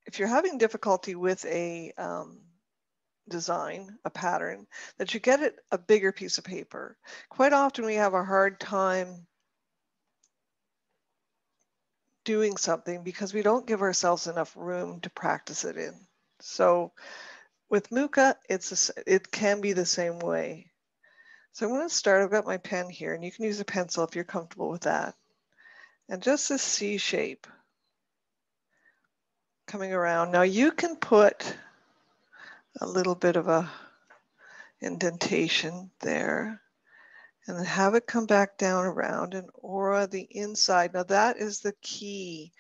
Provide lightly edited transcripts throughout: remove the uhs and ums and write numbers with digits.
if you're having difficulty with a design, a pattern, that you get it a bigger piece of paper. Quite often we have a hard time doing something because we don't give ourselves enough room to practice it in. So with Mooka, it can be the same way. So I'm going to start. I've got my pen here, and you can use a pencil if you're comfortable with that. And just this C shape coming around. Now you can put a little bit of a indentation there and then have it come back down around and aura the inside. Now that is the key,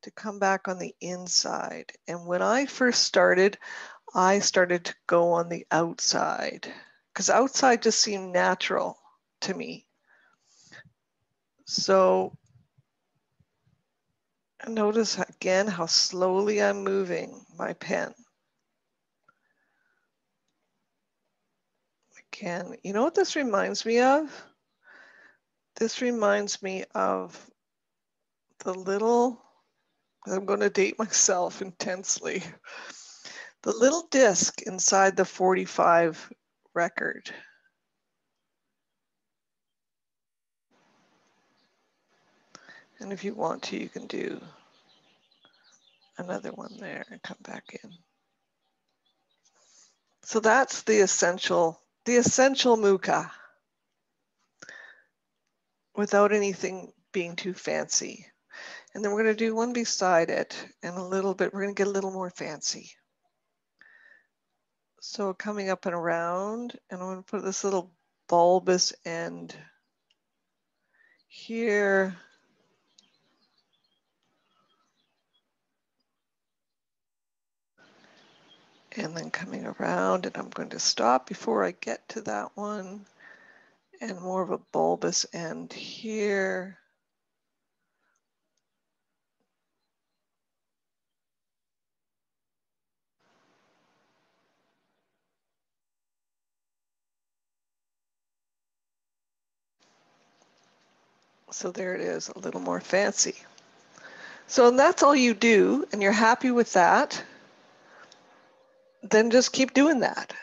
to come back on the inside. And when I first started, I started to go on the outside because outside just seemed natural to me. So notice again how slowly I'm moving my pen. Again, you know what this reminds me of? This reminds me of the little, I'm going to date myself intensely, the little disc inside the 45 record. And if you want to, you can do another one there and come back in. So that's the essential Mooka, without anything being too fancy. And then we're going to do one beside it and a little bit, we're going to get a little more fancy. So coming up and around, and I'm going to put this little bulbous end here. And then coming around, and I'm going to stop before I get to that one, and more of a bulbous end here. So there it is, a little more fancy. So that's all you do, and you're happy with that, then just keep doing that.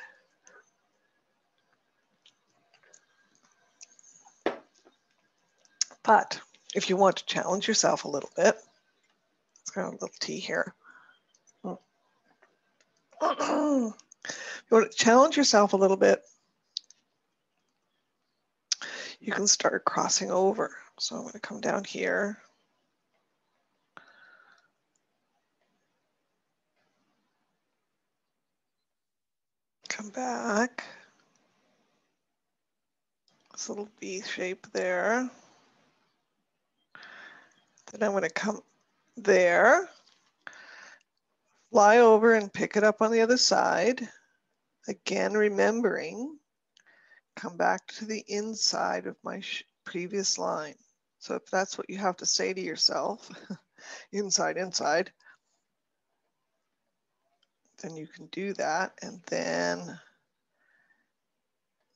But if you want to challenge yourself a little bit, let's grab a little tea here. You want to challenge yourself a little bit, you can start crossing over. So I'm going to come down here. Come back. This little V shape there. Then I'm going to come there, fly over and pick it up on the other side. Again, remembering, come back to the inside of my previous line. So if that's what you have to say to yourself, inside, inside, then you can do that. And then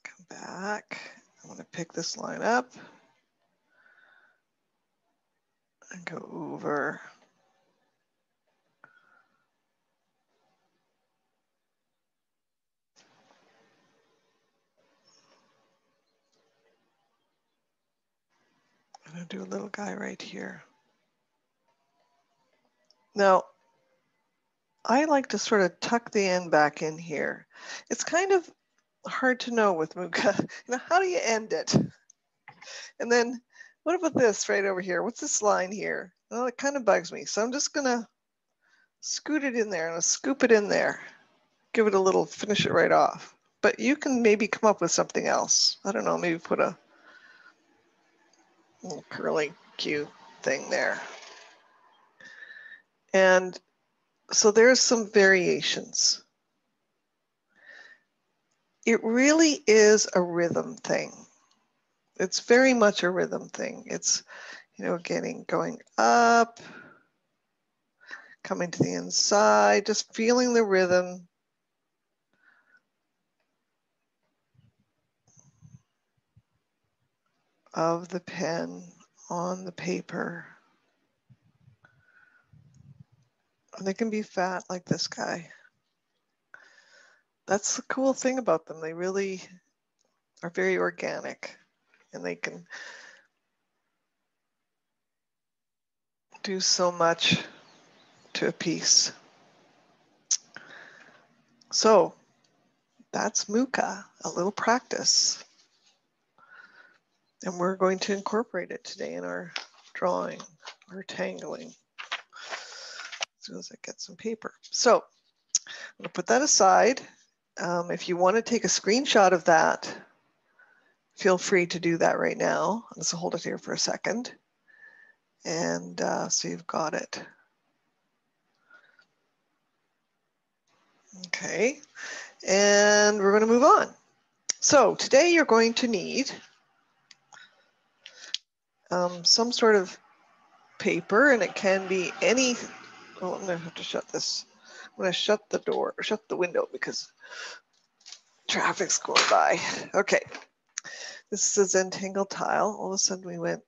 come back. I'm going to pick this line up and go over. I'm going to do a little guy right here. Now, I like to sort of tuck the end back in here. It's kind of hard to know with Mooka. You know, how do you end it? And then what about this right over here? What's this line here? Well, it kind of bugs me. So I'm just going to scoot it in there and scoop it in there. Give it a little, finish it right off. But you can maybe come up with something else. I don't know, maybe put a little curly Q thing there. And so there's some variations. It really is a rhythm thing. It's very much a rhythm thing. It's, you know, going up, coming to the inside, just feeling the rhythm. Of the pen on the paper. And they can be fat like this guy. That's the cool thing about them. They really are very organic, and they can do so much to a piece. So that's Mooka, a little practice. And we're going to incorporate it today in our drawing, our tangling, as soon as I get some paper. So I'm going to put that aside. If you want to take a screenshot of that, feel free to do that right now. Let's hold it here for a second. And so you've got it. Okay, and we're going to move on. So today you're going to need some sort of paper, and it can be any. Oh, I'm going to have to shut this. I'm going to shut the door, shut the window because traffic's going by. Okay, this is a Tangle tile. All of a sudden we went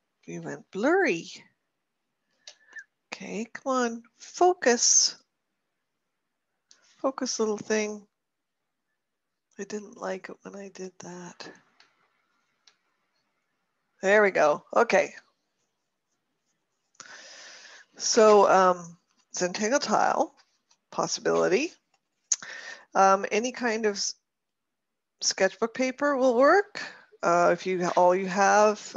blurry. Okay, come on, focus. Focus, little thing. I didn't like it when I did that. There we go. Okay. So Zentangle tile, possibility. Any kind of sketchbook paper will work. If all you have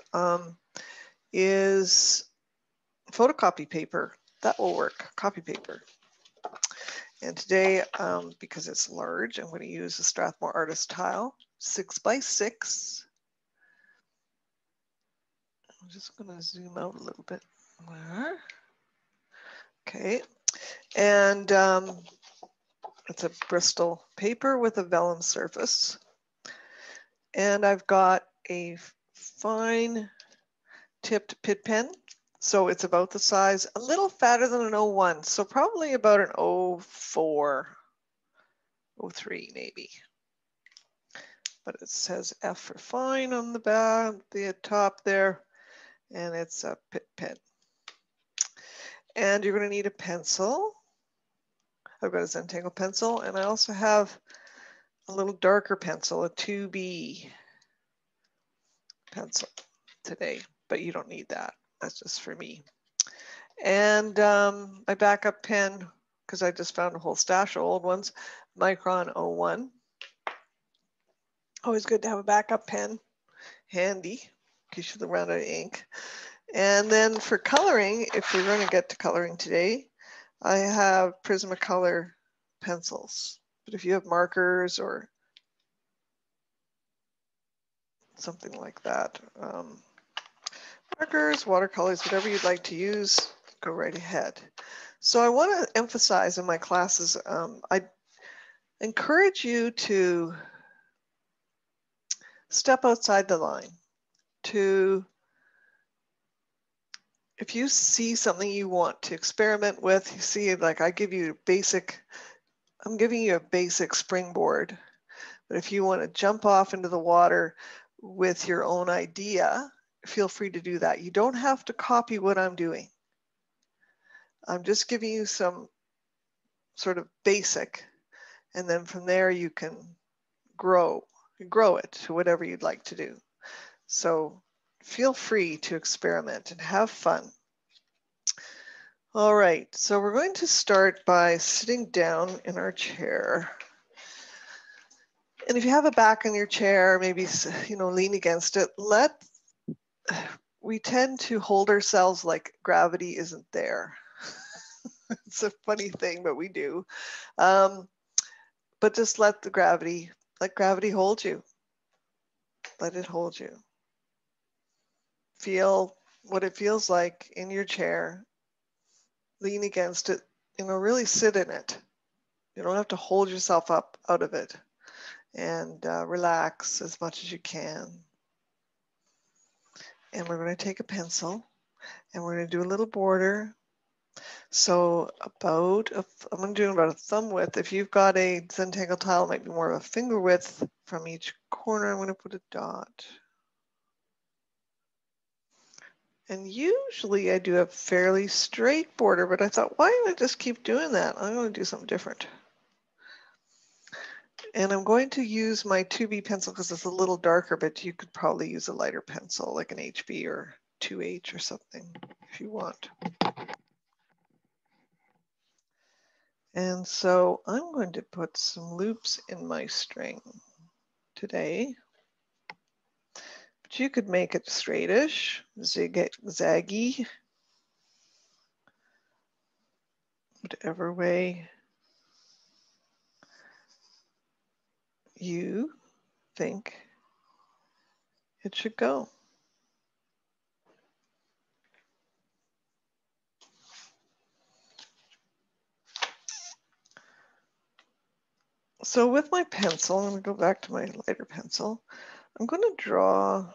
is photocopy paper, that will work, copy paper. And today, because it's large, I'm going to use a Strathmore Artist tile, 6x6. I'm just going to zoom out a little bit more. Okay, and it's a Bristol paper with a vellum surface. And I've got a fine tipped pit pen. So it's about the size, a little fatter than an 01. So probably about an 04, 03 maybe. But it says F for fine on the back, the top there. And it's a pit pen. And you're going to need a pencil. I've got a Zentangle pencil, and I also have a little darker pencil, a 2B pencil today, but you don't need that. That's just for me. And my backup pen, because I just found a whole stash of old ones, Micron 01. Always good to have a backup pen handy in case you run out of ink. And then for coloring, if we're going to get to coloring today, I have Prismacolor pencils. But if you have markers or something like that, markers, watercolors, whatever you'd like to use, go right ahead. So I want to emphasize in my classes, I encourage you to step outside the line. If you see something you want to experiment with, you see, like I'm giving you a basic springboard. But if you want to jump off into the water with your own idea, feel free to do that. You don't have to copy what I'm doing. I'm just giving you some sort of basic, and then from there you can grow it to whatever you'd like to do. So feel free to experiment and have fun. All right, so we're going to start by sitting down in our chair. And if you have a back in your chair, maybe lean against it. We tend to hold ourselves like gravity isn't there. It's a funny thing, but we do. But just let gravity hold you. Let it hold you. Feel what it feels like in your chair. Lean against it, really sit in it. You don't have to hold yourself up out of it, and relax as much as you can. And we're going to take a pencil and we're going to do a little border. So I'm going to do about a thumb width. If you've got a Zentangle tile, it might be more of a finger width from each corner. I'm going to put a dot. And usually I do a fairly straight border, but I thought, why don't I just keep doing that? I'm going to do something different. And I'm going to use my 2B pencil because it's a little darker, but you could probably use a lighter pencil like an HB or 2H or something if you want. And so I'm going to put some loops in my string today. But you could make it straightish, zaggy, whatever way you think it should go. So with my pencil, I'm going to go back to my lighter pencil. I'm going to draw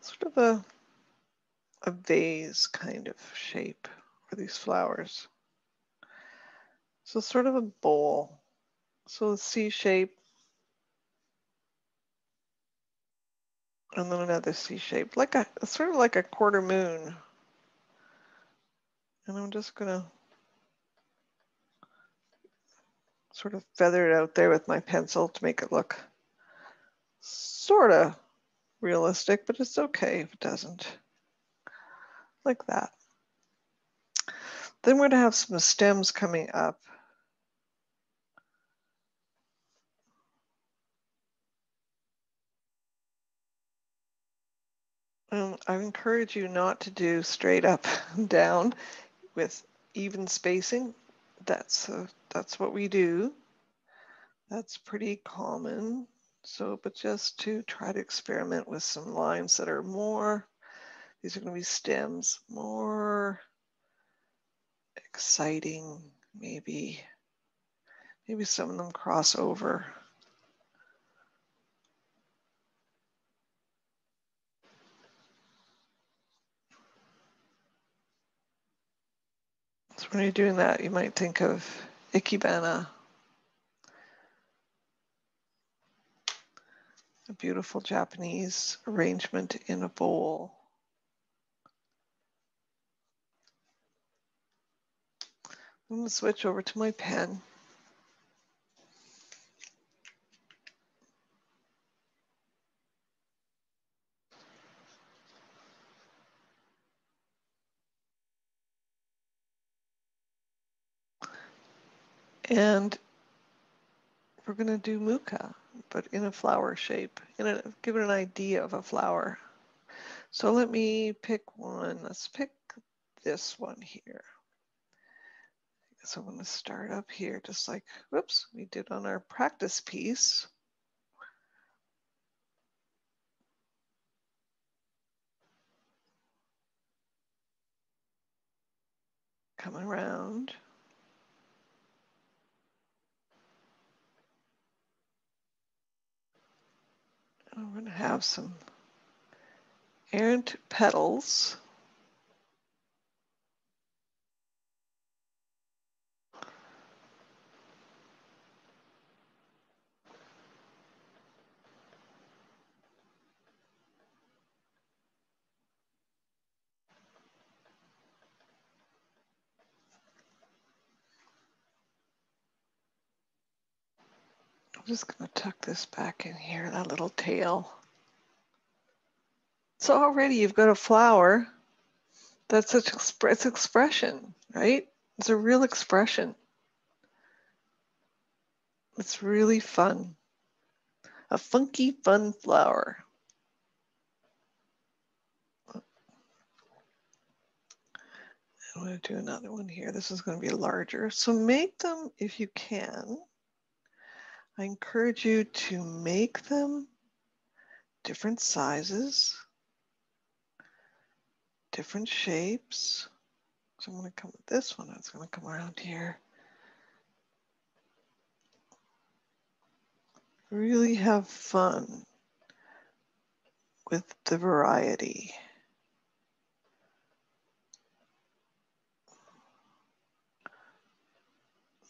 sort of a vase kind of shape for these flowers. So sort of a bowl. So a C shape. And then another C shape, like sort of like a quarter moon. And I'm just going to sort of feather it out there with my pencil to make it look sort of realistic, but it's okay if it doesn't. Like that. Then we're going to have some stems coming up. I encourage you not to do straight up and down with even spacing. That's what we do. That's pretty common. So, but just to try to experiment with some lines that are more, these are going to be stems, more exciting, maybe some of them cross over. So when you're doing that, you might think of Ikebana, a beautiful Japanese arrangement in a bowl. I'm going to switch over to my pen. And we're going to do Mooka, but in a flower shape, give it an idea of a flower. So let me pick one. Let's pick this one here. So I'm going to start up here, just like, whoops, we did on our practice piece. Come around. And we're going to have some errant petals. I'm just going to tuck this back in here, that little tail. So already you've got a flower that's such expression, right? It's a real expression. It's really fun. A funky, fun flower. I'm going to do another one here. This is going to be larger. So make them, if you can, I encourage you to make them different sizes, different shapes. So I'm going to come with this one. It's going to come around here. Really have fun with the variety.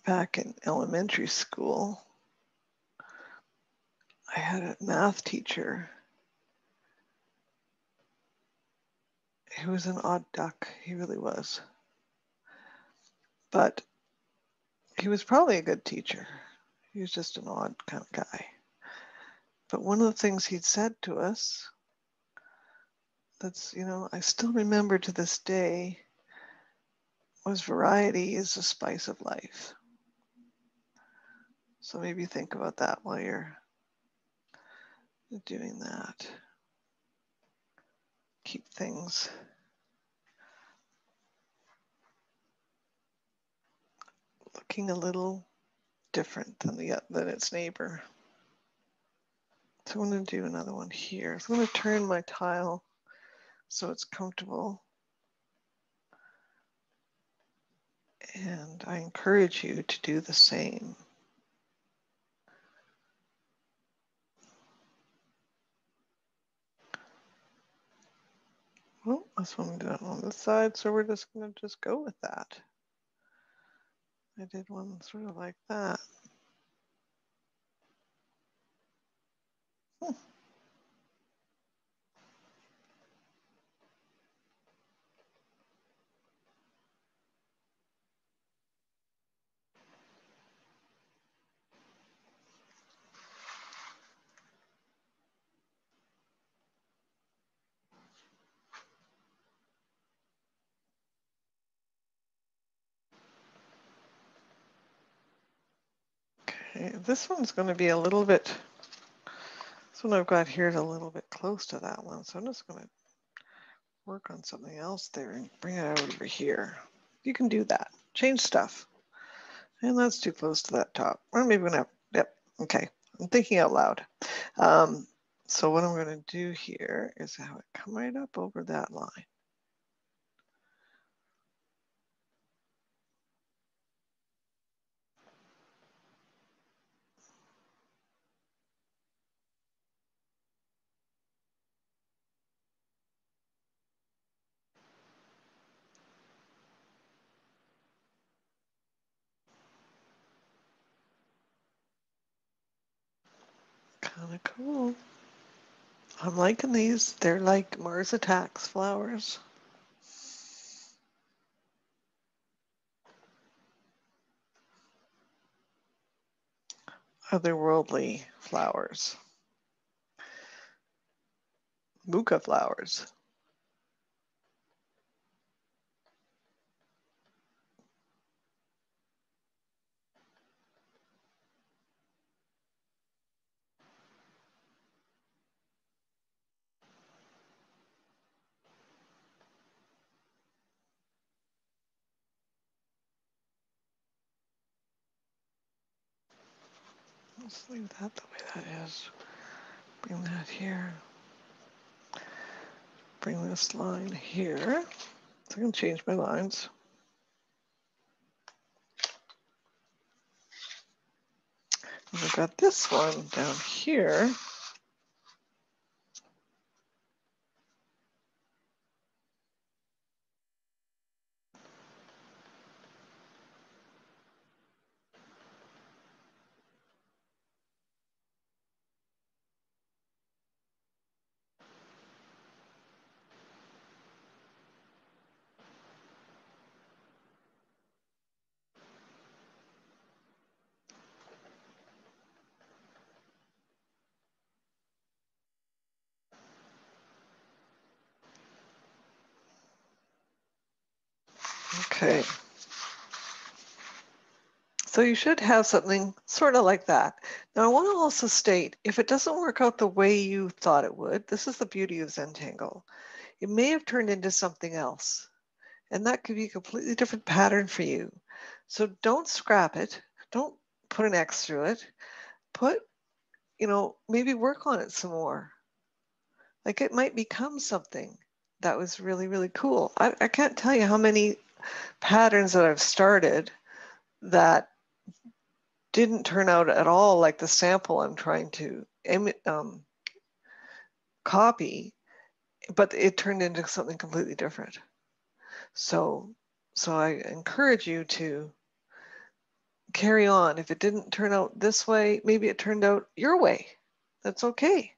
Back in elementary school, I had a math teacher He was an odd duck. He really was. But he was probably a good teacher. He was just an odd kind of guy. But one of the things he'd said to us, that's, you know, I still remember to this day, was variety is the spice of life. So maybe think about that while you're doing that. Keep things looking a little different than its neighbor. So I'm going to do another one here. So I'm going to turn my tile so it's comfortable. And I encourage you to do the same. Well, this one done on this side, so we're just going to just go with that. I did one sort of like that. Okay, this one's going to be a little bit, this one I've got here is a little bit close to that one, so I'm just going to work on something else there and bring it out over here. You can do that. Change stuff. And that's too close to that top. Or maybe we're going to, yep, okay. I'm thinking out loud. So what I'm going to do here is have it come right up over that line. Kind of cool. I'm liking these. They're like Mars Attacks flowers. Otherworldly flowers. Mooka flowers. Let's leave that the way that is. Bring that here. Bring this line here. So I can change my lines. And I've got this one down here. Okay. So you should have something sort of like that. Now I want to also state, if it doesn't work out the way you thought it would, this is the beauty of Zentangle. It may have turned into something else, and that could be a completely different pattern for you. So don't scrap it. Don't put an X through it. Put, you know, maybe work on it some more. Like it might become something that was really, really cool. I can't tell you how many patterns that I've started that didn't turn out at all like the sample I'm trying to copy, but it turned into something completely different. So I encourage you to carry on. If it didn't turn out this way, maybe it turned out your way. That's okay.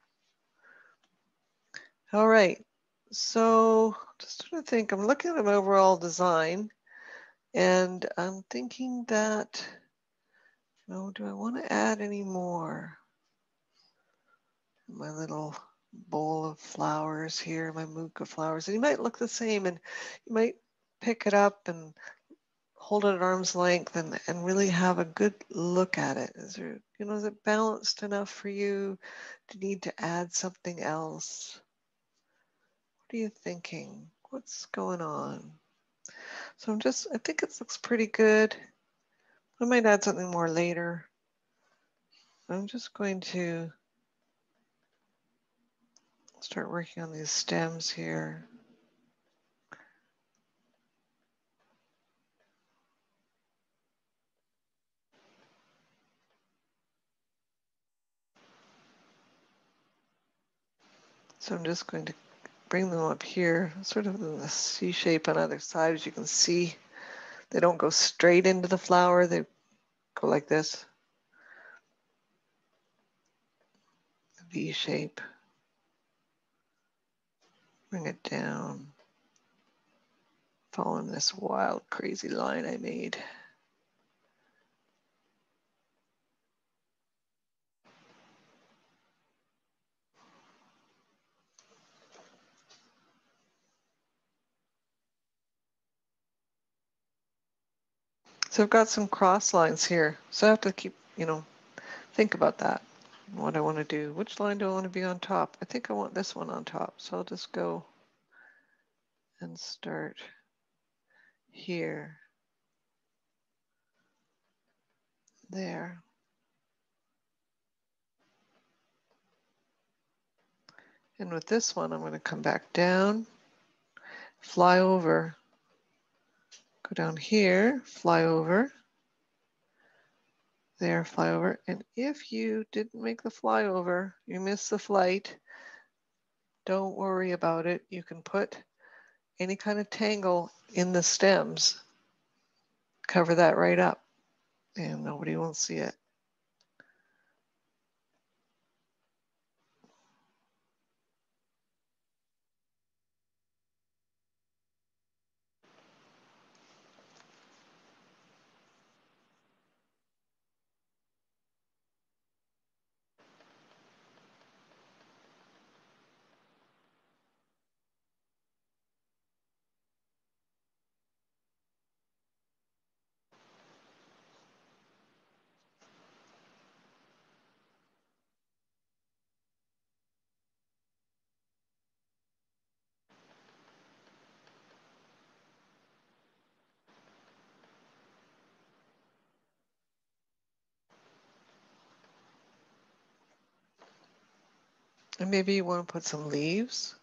All right. So just trying to think, I'm looking at my overall design and I'm thinking that, no, do I want to add any more? My little bowl of flowers here, my Mooka flowers. And you might look the same and you might pick it up and hold it at arm's length and really have a good look at it. Is there, is it balanced enough for you? Do you need to add something else? What are you thinking? What's going on? So I think it looks pretty good. I might add something more later. I'm just going to start working on these stems here. So I'm just going to bring them up here, sort of in the C shape on either side. As you can see, they don't go straight into the flower, they go like this, V shape. Bring it down, following this wild, crazy line I made. So I've got some cross lines here, so I have to keep, think about that. What I want to do. Which line do I want to be on top? I think I want this one on top, so I'll just go and start here, there. And with this one, I'm going to come back down, fly over, go down here, fly over, there, fly over. And if you didn't make the flyover, you missed the flight, don't worry about it. You can put any kind of tangle in the stems, cover that right up, and nobody will see it. And maybe you want to put some leaves.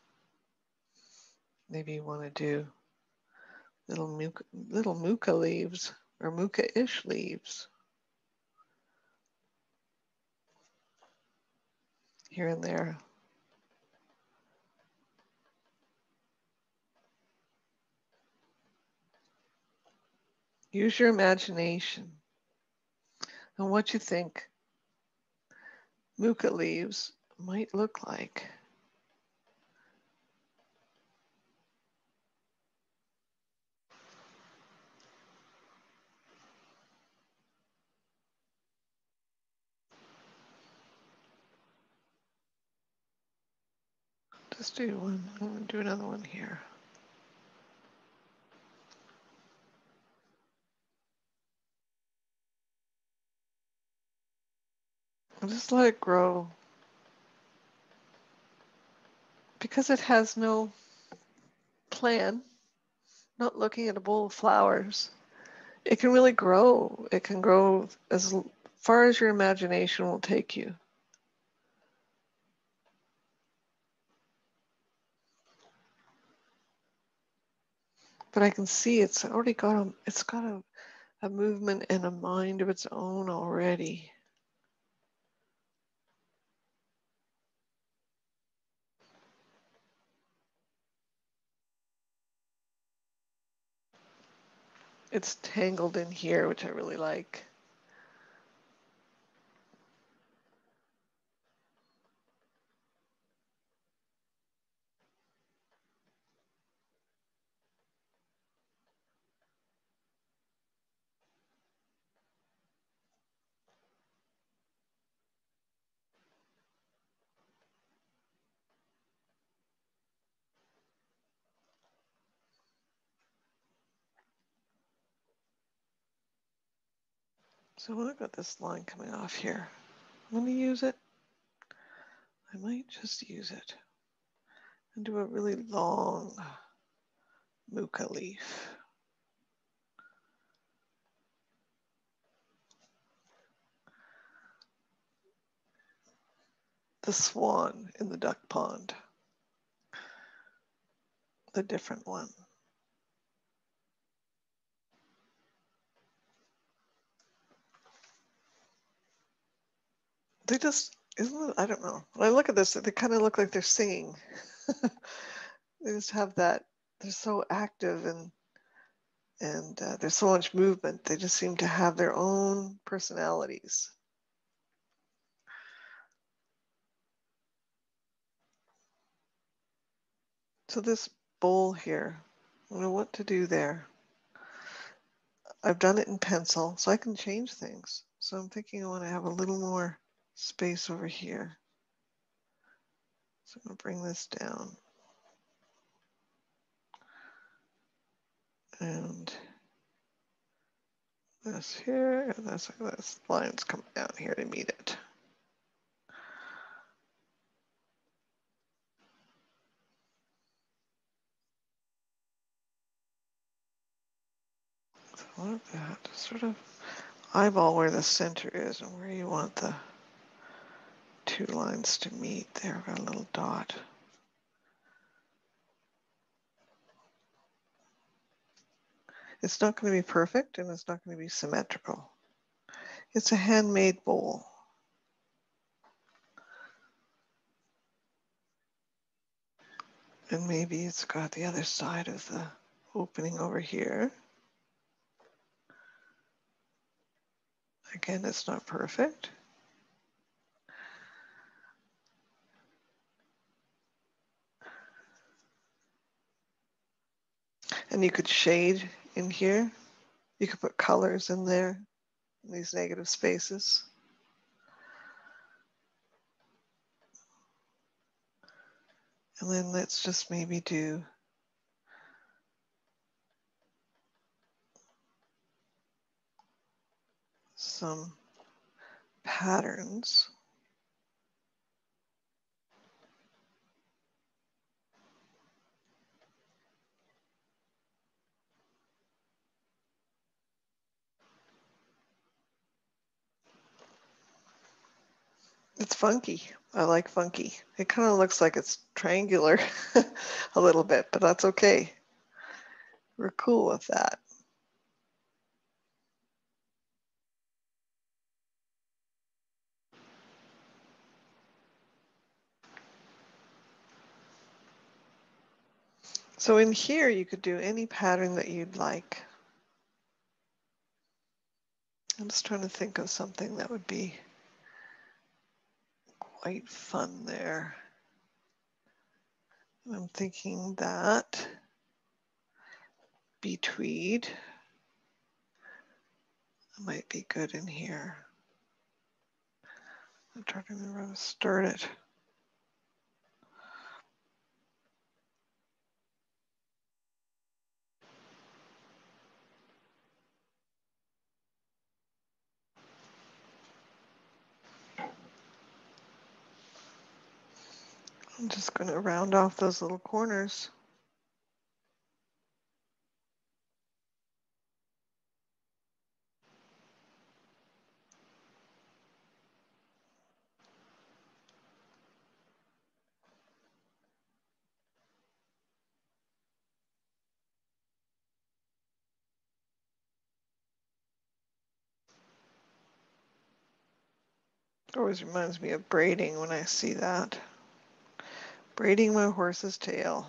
Maybe you want to do little Mooka leaves or Mooka-ish leaves here and there. Use your imagination and what you think Mooka leaves might look like. Just do one. I'm going to do another one here. And just let it grow. Because it has no plan, not looking at a bowl of flowers, it can really grow. It can grow as far as your imagination will take you. But I can see it's already got a movement and a mind of its own already. It's tangled in here, which I really like. So when I've got this line coming off here, I'm going to use it. I might just use it and do a really long Mooka leaf. The swan in the duck pond, the different one. They just, isn't it, I don't know. When I look at this, they kind of look like they're singing. They just have that, they're so active and there's so much movement. They just seem to have their own personalities. So this bowl here, I don't know what to do there. I've done it in pencil, so I can change things. So I'm thinking I want to have a little more space over here. So I'm going to bring this down. And this here, and this line's coming down here to meet it. So like that, just sort of eyeball where the center is and where you want the two lines to meet. There, got a little dot. It's not going to be perfect and it's not going to be symmetrical. It's a handmade bowl. And maybe it's got the other side of the opening over here. Again, it's not perfect. And you could shade in here. You could put colors in there, in these negative spaces. And then let's just maybe do some patterns. It's funky. I like funky. It kind of looks like it's triangular a little bit, but that's okay. We're cool with that. So in here, you could do any pattern that you'd like. I'm just trying to think of something that would be quite fun there. I'm thinking that bee tweed might be good in here. I'm trying to remember how to start it. I'm just going to round off those little corners. It always reminds me of braiding when I see that. Braiding my horse's tail.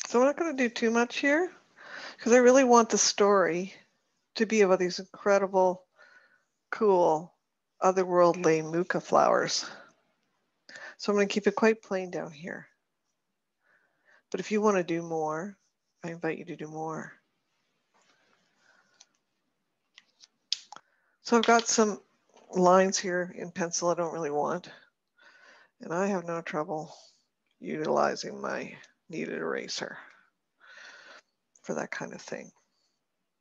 So I'm not going to do too much here because I really want the story to be about these incredible, cool, otherworldly Mooka flowers. So I'm going to keep it quite plain down here. But if you want to do more, I invite you to do more. So I've got some lines here in pencil I don't really want. And I have no trouble utilizing my kneaded eraser for that kind of thing.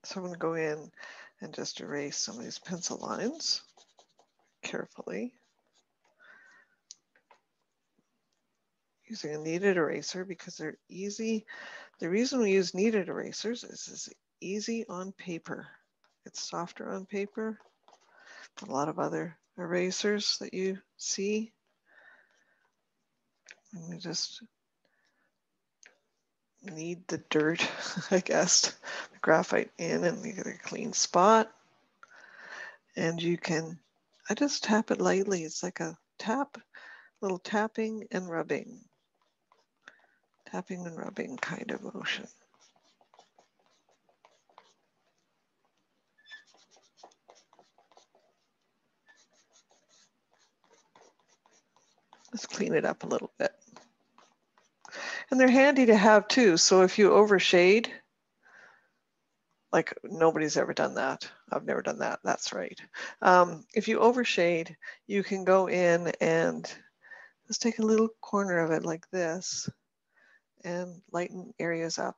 So I'm going to go in and just erase some of these pencil lines carefully using a kneaded eraser because they're easy. The reason we use kneaded erasers is it's easy on paper. It's softer on paper than a lot of other erasers that you see. And you just knead the dirt, I guess, the graphite in, and you get a clean spot. And you can, I just tap it lightly. It's like a tap, little tapping and rubbing kind of motion. Let's clean it up a little bit. And they're handy to have too. So if you overshade, like nobody's ever done that. I've never done that. That's right. If you overshade, you can go in and just take a little corner of it like this and lighten areas up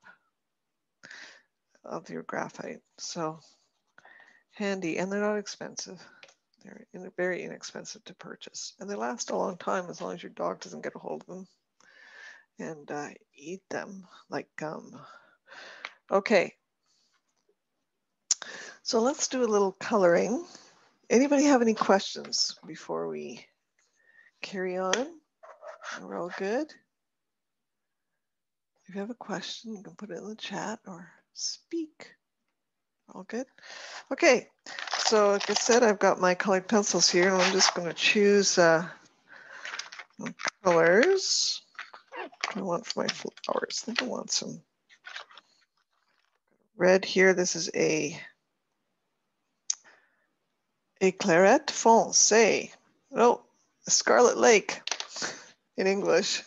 of your graphite. So handy, and they're not expensive. They're very inexpensive to purchase, and they last a long time as long as your dog doesn't get a hold of them and eat them like gum. Okay, so let's do a little coloring. Anybody have any questions before we carry on? We're all good? If you have a question, you can put it in the chat or speak. All good? Okay, so like I said, I've got my colored pencils here, and I'm just going to choose colors I want for my flowers. I think I want some red here. This is a claret foncé. Oh, a Scarlet Lake in English.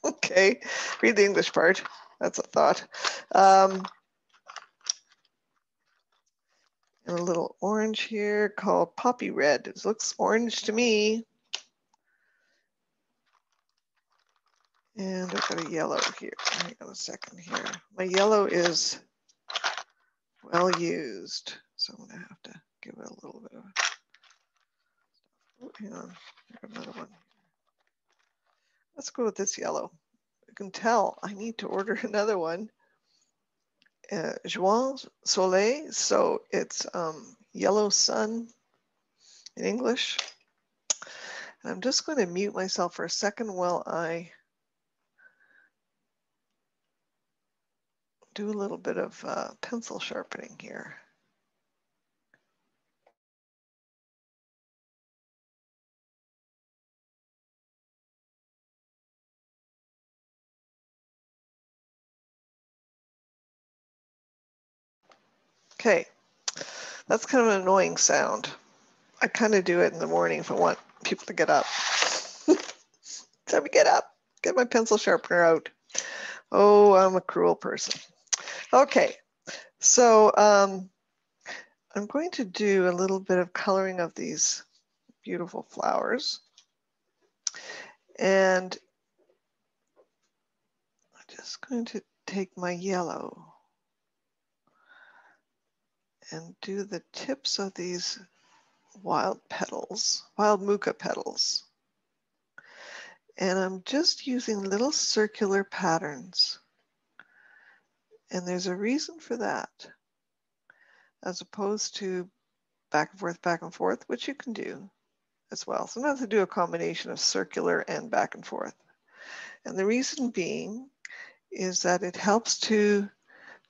Okay, read the English part. That's a thought. And a little orange here called Poppy Red. It looks orange to me. And I've got a yellow here. Hang on a second here. My yellow is well used, so I'm gonna have to give it a little bit of. Oh, hang on, another one. Let's go with this yellow. You can tell I need to order another one. Juin Soleil, so it's yellow sun in English. And I'm just going to mute myself for a second while I do a little bit of pencil sharpening here. Okay, that's kind of an annoying sound. I kind of do it in the morning if I want people to get up. Tell me get up, get my pencil sharpener out. Oh, I'm a cruel person. Okay, so I'm going to do a little bit of coloring of these beautiful flowers. And I'm just going to take my yellow and do the tips of these wild petals, wild Mooka petals. And I'm just using little circular patterns. And there's a reason for that, as opposed to back and forth, which you can do as well. Sometimes I do a combination of circular and back and forth. And the reason being is that it helps to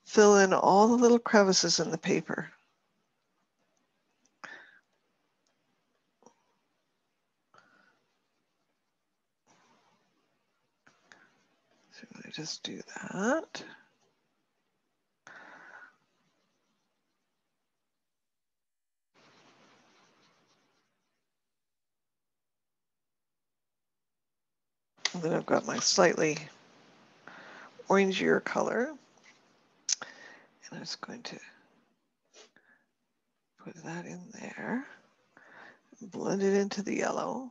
fill in all the little crevices in the paper. So I just do that. And then I've got my slightly orangier color. And I'm just going to put that in there, blend it into the yellow.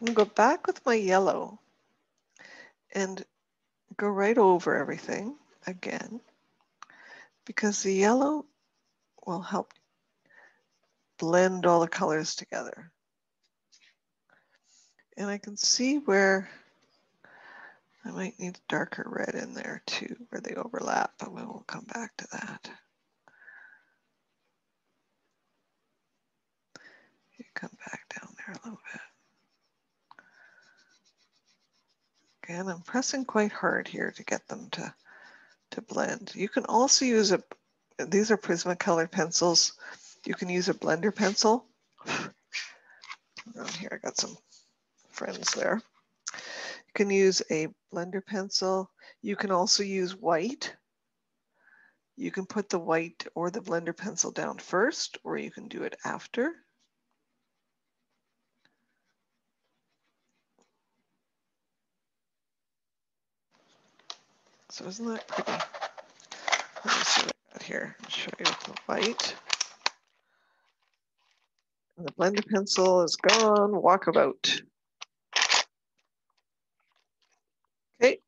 Then I'll go back with my yellow and go right over everything again, because the yellow will help blend all the colors together. And I can see where I might need darker red in there too, where they overlap, but we will come back to that. You come back down there a little bit. Again, I'm pressing quite hard here to get them to blend. You can also use these are Prismacolor pencils. You can use a blender pencil. Around here, I got some friends there. You can use a blender pencil. You can also use white. You can put the white or the blender pencil down first, or you can do it after. So isn't that pretty? Let me see what I got here. I'll show you the white. And the blender pencil is gone. Walkabout. Okay,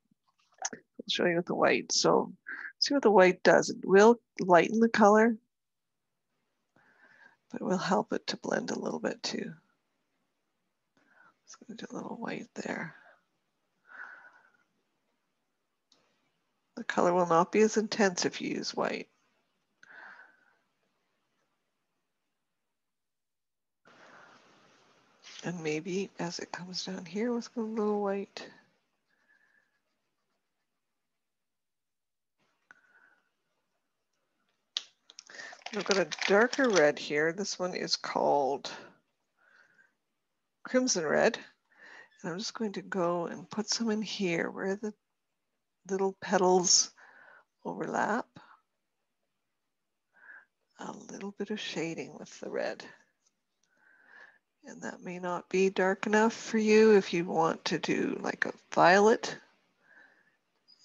I'll show you with the white. So see what the white does. It will lighten the color, but it will help it to blend a little bit too. Just going to do a little white there. The color will not be as intense if you use white. And maybe as it comes down here with a little white. I've got a darker red here. This one is called Crimson Red. And I'm just going to go and put some in here where the little petals overlap. A little bit of shading with the red. And that may not be dark enough for you if you want to do like a violet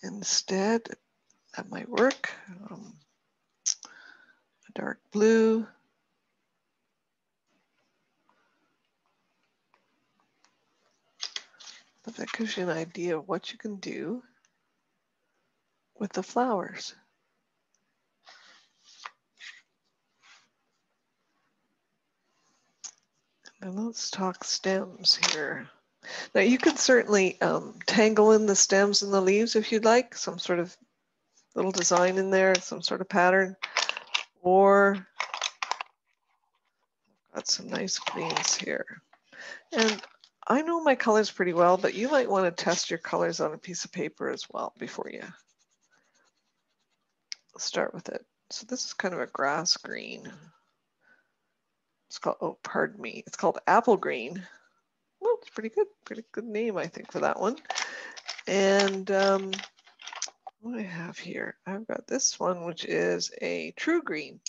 instead. That might work. A dark blue. But that gives you an idea of what you can do with the flowers. And let's talk stems here. Now you can certainly tangle in the stems and the leaves if you'd like, some sort of little design in there, some sort of pattern, or got some nice greens here. And I know my colors pretty well, but you might want to test your colors on a piece of paper as well before you start with it. So this is kind of a grass green. It's called, oh, pardon me, it's called apple green. Well, it's pretty good name, I think, for that one. And what do I have here? I've got this one, which is a true green.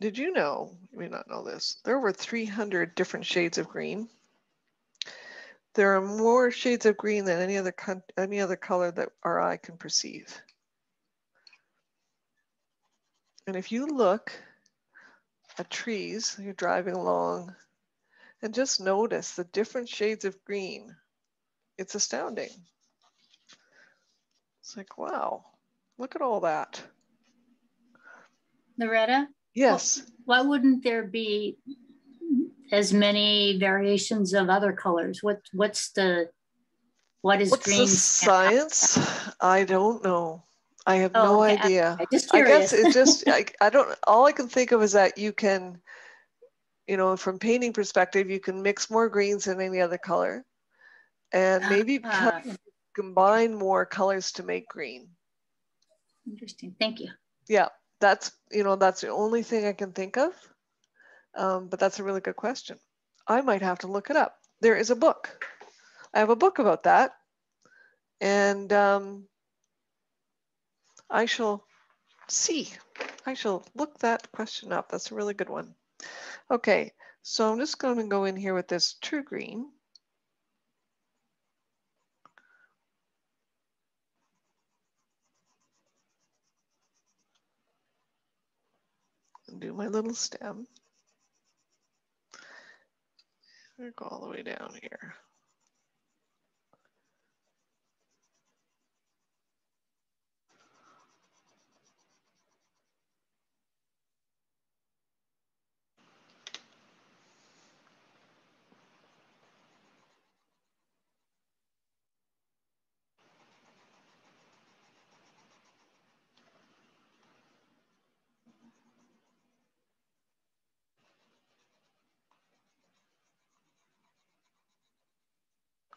Did you know, you may not know this, there are over 300 different shades of green. There are more shades of green than any other color that our eye can perceive. And if you look at trees, you're driving along, and just notice the different shades of green, it's astounding. It's like, wow, look at all that. Loretta? Yes. Why wouldn't there be as many variations of other colors? What is What's green? The science? I don't know. I have no idea. Just curious. I guess it's just, I don't, all I can think of is that you can, you know, from painting perspective, you can mix more greens than any other color. And maybe combine more colors to make green. Interesting. Thank you. Yeah, that's, you know, that's the only thing I can think of. But that's a really good question. I might have to look it up. There is a book. I have a book about that. And I shall see. I shall look that question up. That's a really good one. Okay, so I'm just going to go in here with this true green. And do my little stem. I'll go all the way down here.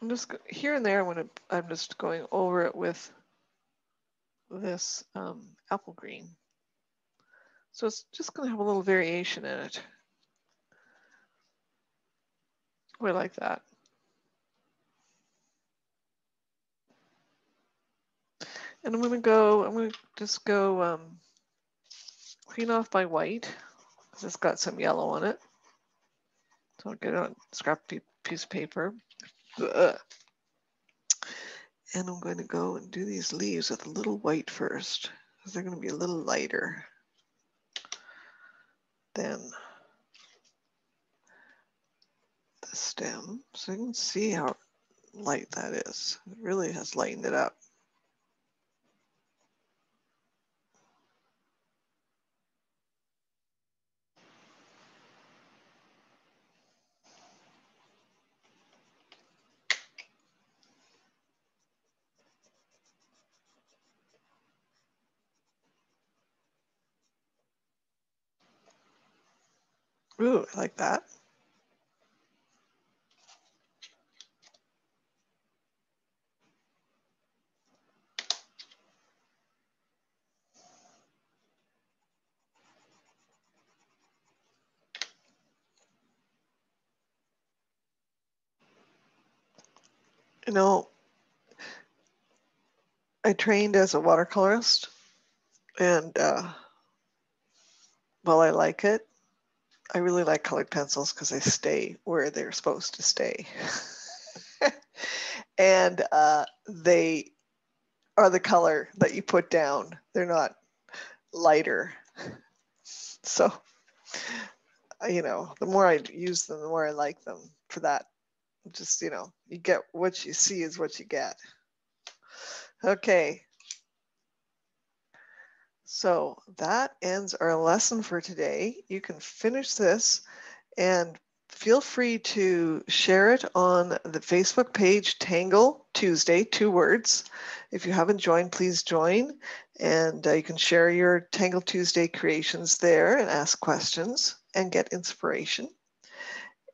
I'm just here and there. I'm just going over it with this apple green. So it's just going to have a little variation in it. Oh, I like that. And I'm going to just go clean off my white because it's got some yellow on it. So I'll get it on a scrap piece of paper. Ugh. And I'm going to go and do these leaves with a little white first because they're going to be a little lighter than the stem. So you can see how light that is. It really has lightened it up. Ooh, I like that. You know, I trained as a watercolorist, and while I like it, I really like colored pencils because they stay where they're supposed to stay. And they are the color that you put down. They're not lighter. So, you know, the more I use them, the more I like them for that. Just, you know, you get what you see is what you get. Okay. So that ends our lesson for today. You can finish this and feel free to share it on the Facebook page, Tangle Tuesday, 2 words. If you haven't joined, please join. And you can share your Tangle Tuesday creations there and ask questions and get inspiration.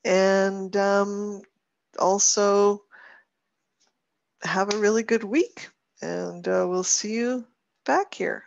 And also have a really good week. And we'll see you back here.